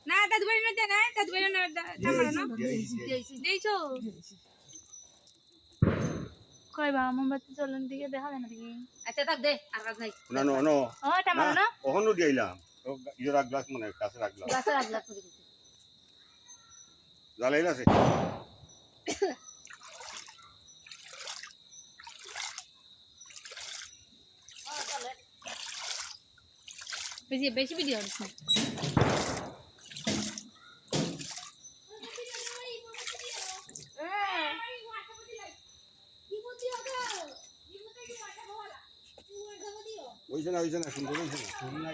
না দাদু বাড়ি না না দাদু বাড়ি না তামারা না দেইছো কই বা মোমবাতি জ্বলন দিকে দেখা যায় না দিকে আচ্ছা তাক দে আর কাজ নাই না না না ও তামারা না ওখানে দিলাম ইয়ে রাখলাম মানে কাছে রাখলাম গাছে লাগলা করে দিছি জ্বালাইল আছে বেশি ভিডিও হচ্ছে ওইখানে সুন্দর হয়েছে না